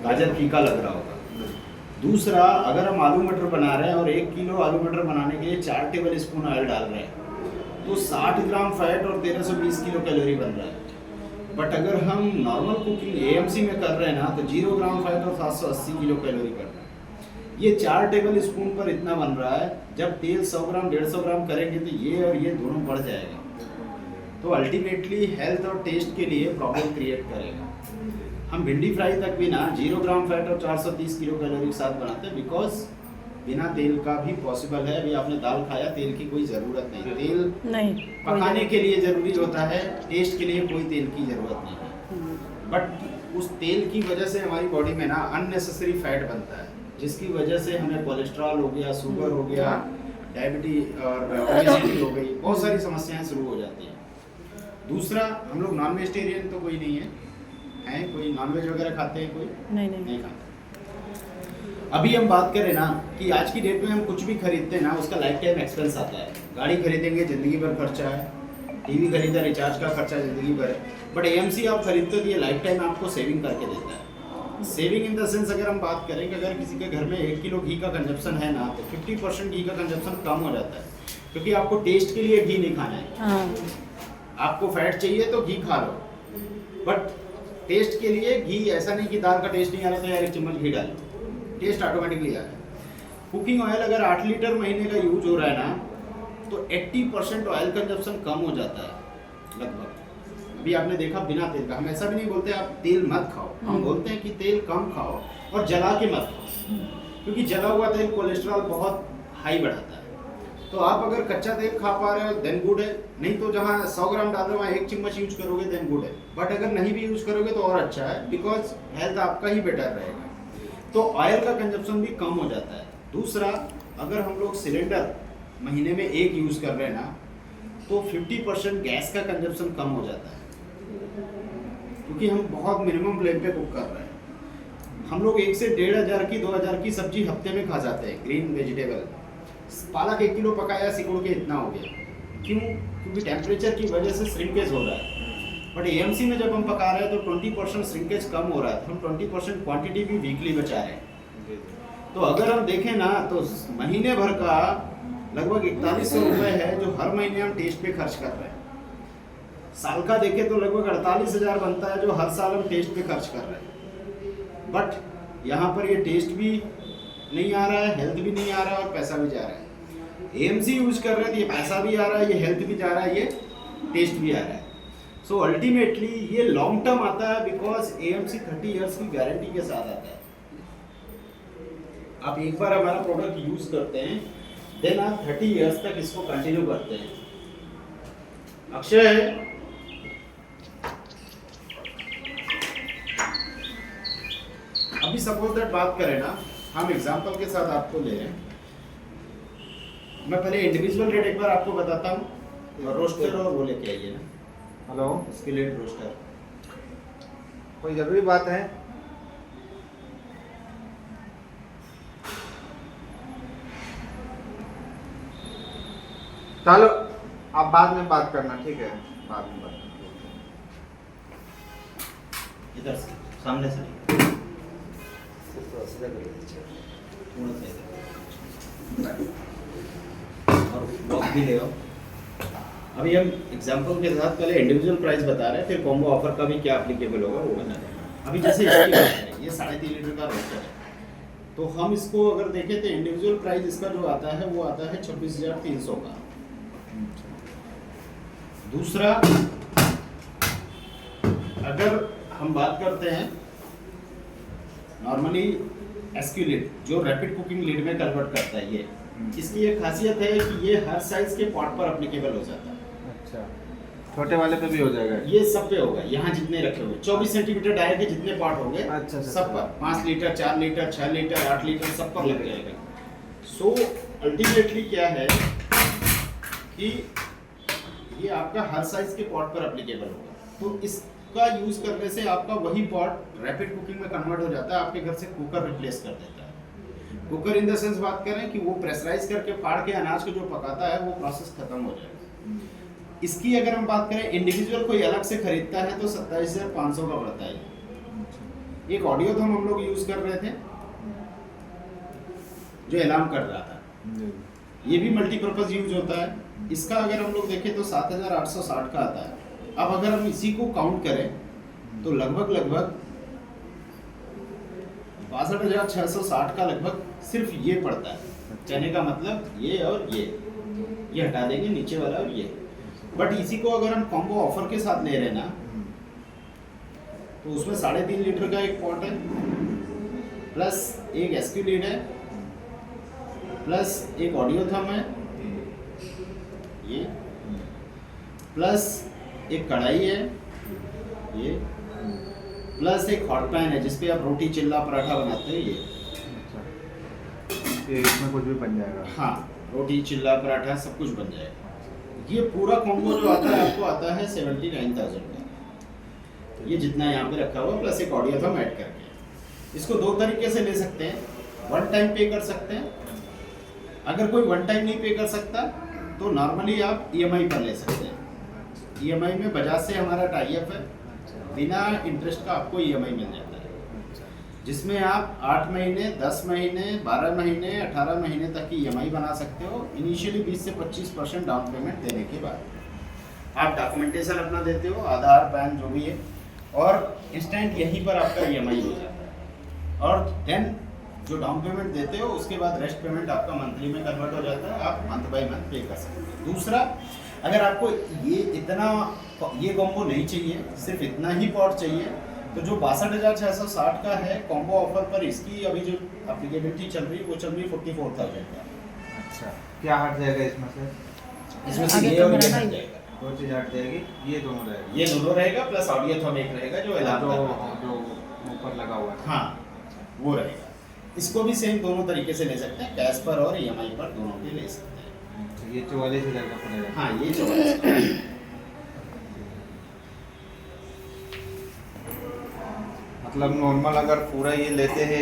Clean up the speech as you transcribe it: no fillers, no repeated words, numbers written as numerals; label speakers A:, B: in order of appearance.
A: गाजर फीका लग रहा होगा। दूसरा, अगर हम आलू मटर बना रहे हैं और 1 किलो आलू मटर बनाने के लिए 4 टेबल स्पून ऑयल डाल रहे हैं तो 60 ग्राम फैट और 1320 किलो कैलोरी बन रहा है। बट अगर हम नॉर्मल कुकिंग एएमसी में कर रहे हैं ना तो 0 ग्राम फैट और 780 किलो कैलोरी बन रहा है। ये 4 टेबल स्पून पर इतना बन रहा है, जब तेल 100 ग्राम 150 ग्राम करेंगे तो ये और ये दोनों बढ़ जाएगा, तो अल्टीमेटली हेल्थ और टेस्ट के लिए प्रॉब्लम क्रिएट करेगा। हम भिंडी फ्राई तक भी ना 0 ग्राम फैट और 430 किलो कैलोरी के साथ बनाते हैं, बिकॉज बिना तेल का भी पॉसिबल है। अभी आपने दाल खाया, तेल की कोई ज़रूरत नहीं, तेल
B: नहीं
A: पकाने के लिए ज़रूरी होता है, टेस्ट के लिए कोई तेल की ज़रूरत नहीं है। बट उस तेल की वजह से हमारी बॉडी में ना अननेसेसरी फैट बनता है, जिसकी वजह से हमें कोलेस्ट्रॉल हो गया, शुगर हो गया, डायबिटीज और ओबेसिटी हो गई, बहुत सारी समस्याएं शुरू हो जाती हैं। दूसरा, हम लोग नॉन वेजिटेरियन तो कोई नहीं है, कोई नॉनवेज वगैरह खाते हैं? कोई नहीं खाते। अभी हम बात करें ना कि आज की डेट में हम कुछ भी खरीदते हैं ना उसका लाइफ टाइम एक्सपेंस आता है। गाड़ी खरीदेंगे ज़िंदगी भर खर्चा है, टीवी खरीदा रिचार्ज का खर्चा ज़िंदगी भर है। बट एएमसी आप खरीदते हो तो ये लाइफ टाइम आपको सेविंग करके देता है। सेविंग इन द सेंस, अगर हम बात करें कि अगर किसी के घर में 1 किलो घी का कंजप्शन है ना तो 50% घी का कंजप्शन कम हो जाता है, क्योंकि आपको टेस्ट के लिए घी नहीं खाना है। आपको फैट चाहिए तो घी खा लो, बट टेस्ट के लिए घी, ऐसा नहीं कि दाल का टेस्ट नहीं आ रहा तो यार 1 चम्मच घी डाल लो, टेस्ट ऑटोमेटिकली आ रहा है। कुकिंग ऑयल अगर 8 लीटर महीने का यूज हो रहा है ना तो 80% ऑयल कंजप्शन कम हो जाता है लगभग। अभी आपने देखा बिना तेल का, हम ऐसा भी नहीं बोलते आप तेल मत खाओ, हम बोलते हैं कि तेल कम खाओ और जला के मत खाओ, क्योंकि जला हुआ तेल कोलेस्ट्रॉल बहुत हाई बढ़ाता है। तो आप अगर कच्चा तेल खा पा रहे हो देन गुड है, नहीं तो जहाँ 100 ग्राम डाल रहे हो वहाँ 1 चम्मच यूज करोगे देन गुड है। बट अगर नहीं भी यूज करोगे तो और अच्छा है, बिकॉज हेल्थ आपका ही बेटर रहेगा। तो ऑयल का कंजप्शन भी कम हो जाता है। दूसरा, अगर हम लोग सिलेंडर महीने में 1 यूज कर रहे हैं ना तो 50% गैस का कंजप्शन कम हो जाता है, क्योंकि हम बहुत मिनिमम फ्लेम पे कुक कर रहे हैं। हम लोग 1 से 1,500 की 2,000 की सब्जी हफ्ते में खा जाते हैं, ग्रीन वेजिटेबल। पालक 1 किलो पकाया, सिकुड़ के इतना हो गया, क्यों? क्योंकि टेम्परेचर की वजह से श्रिंकेज हो रहा है। बट एएमसी में जब हम पका रहे हैं तो 20% श्रिंकेज कम हो रहा है, तो हम 20% क्वांटिटी भी वीकली बचा रहे हैं। तो अगर हम देखें ना तो महीने भर का लगभग 4100 रुपये है जो हर महीने हम टेस्ट पे खर्च कर रहे हैं। साल का देखें तो लगभग 48,000 बनता है जो हर साल हम टेस्ट पे खर्च कर रहे हैं। बट यहाँ पर ये टेस्ट भी नहीं आ रहा है, हेल्थ भी नहीं आ रहा है और पैसा भी जा रहा है। एएमसी यूज कर रहे हैं तो ये पैसा भी आ रहा है, ये हेल्थ भी जा रहा है, ये टेस्ट भी आ रहा है। सो अल्टीमेटली ये लॉन्ग टर्म आता है, बिकॉज एएमसी 30 इयर्स की गारंटी के साथ आता है। आप एक बार हमारा प्रोडक्ट यूज करते हैं देन आप 30 इयर्स तक इसको कंटिन्यू करते हैं। अक्षय, अभी सपोज दैट बात करें ना, हम एग्जांपल के साथ आपको ले रहे हैं। मैं पहले इंडिविजुअल रेट एक बार आपको बताता हूँ, और रोस्टर और वो लेके आइए ना।
C: हेलो,
A: स्किलेट रोस्टर
C: कोई ज़रूरी बात है? चलो आप बाद में बात करना, ठीक है? बाद में बात करना।
A: इधर से सामने से और ब्लॉक भी ले आओ। अभी हम एग्जांपल के साथ पहले इंडिविजुअल प्राइस बता रहे हैं, फिर कॉम्बो ऑफर का भी क्या एप्लीकेबल होगा वो बता रहे हैं। अभी जैसे इसकी बात करें, ये 3.5 लीटर का रोस्टर है, तो हम इसको अगर देखें तो इंडिविजुअल प्राइस इसका जो आता है वो आता है 26,300 का। दूसरा, अगर हम बात करते हैं नॉर्मली एसक्यू लिड जो रैपिड कुकिंग लिड में कन्वर्ट करता है, ये इसकी एक खासियत है कि ये हर साइज के पॉट पर एप्लीकेबल हो जाता है।
C: अच्छा, छोटे वाले पे भी हो जाएगा?
A: ये सब पे होगा, यहाँ जितने रखे हुए 24 सेंटीमीटर डायर के जितने पॉट होंगे सब पर 5 लीटर 4 लीटर 6 लीटर 8 लीटर सब पर लग जाएगा। सो अल्टीमेटली क्या है कि ये आपका हर साइज के पॉट पर एप्लीकेबल होगा, तो इसका यूज करने से आपका वही पॉट रैपिड कुकिंग में कन्वर्ट हो जाता है, आपके घर से कुकर रिप्लेस कर देता है। कुकर इन द सेंस बात करें कि वो प्रेशराइज करके फाड़ के अनाज को जो पकाता है वो प्रोसेस खत्म हो जाएगा। इसकी अगर हम बात करें इंडिविजुअल कोई अलग से खरीदता है तो 27,500 का पड़ता है। एक ऑडियो थम हम लोग यूज़ कर रहे थे जो अलार्म कर रहा था,
C: जी।
A: ये भी मल्टीपर्पज़ यूज होता है। इसका अगर हम लोग देखें तो 7860 का आता है। अब अगर हम इसी को काउंट करें तो लगभग 62,660 का लगभग सिर्फ ये पड़ता है। कहने का मतलब ये और ये हटा देंगे, नीचे वाला और ये। बट इसी को अगर हम कॉम्बो ऑफर के साथ ले रहे हैं ना, तो उसमें 3.5 लीटर का एक पॉट है, प्लस एक एसक्यू लीड है, प्लस एक ऑडियो थम है ये, प्लस एक कढ़ाई है ये, प्लस एक हॉट पैन है जिसपे आप रोटी, चिल्ला, पराठा बनाते हैं ये।
C: अच्छा, ये इसमें कुछ भी बन जाएगा।
A: हाँ, रोटी, चिल्ला, पराठा सब कुछ बन जाएगा। ये पूरा कॉम्बो जो आता है आपको आता है 79,000 का। ये जितना यहाँ पे रखा हुआ प्लस एक ऑडियो थम ऐड करके। इसको दो तरीके से ले सकते हैं, वन टाइम पे कर सकते हैं। अगर कोई वन टाइम नहीं पे कर सकता तो नॉर्मली आप ईएमआई पर ले सकते हैं। ईएमआई में बजाज से हमारा टाई अप है, बिना इंटरेस्ट का आपको ईएमआई मिल जाता है, जिसमें आप 8 महीने, 10 महीने, 12 महीने, 18 महीने तक की ईएमआई बना सकते हो। इनिशियली 20 से 25% डाउन पेमेंट देने के बाद आप डॉक्यूमेंटेशन अपना देते हो, आधार, पैन जो भी है, और इंस्टेंट यहीं पर आपका ईएमआई हो जाता है। और देन जो डाउन पेमेंट देते हो उसके बाद रेस्ट पेमेंट आपका मंथली में कन्वर्ट हो जाता है, आप मंथ बाय मंथ पे कर सकते हो। दूसरा, अगर आपको ये कॉम्बो नहीं चाहिए, सिर्फ इतना ही पॉट चाहिए, तो जो 62,660 का है कॉम्बो ऑफर पर, इसकी अभी जो एप्लीकेबिलिटी चल रही है वो चल रही है 44,000 का।
C: अच्छा, क्या हट जाएगा इसमें से?
A: इसमें से ये और ये हट जाएगा,
C: दो चीज़ हट जाएगी, ये दोनों रहेगा।
A: ये दोनों रहेगा, प्लस ऑडियो थम एक रहेगा जो अलार्म
C: जो ऊपर लगा हुआ है।
A: हाँ, वो रहेगा। इसको भी सेम दोनों तरीके से ले सकते हैं, कैश पर और ईएमआई पर, दोनों पे ले सकते हैं।
C: ये 44,000 का पड़ेगा।
A: हाँ, ये 44,000
C: मतलब नॉर्मल अगर पूरा ये लेते हैं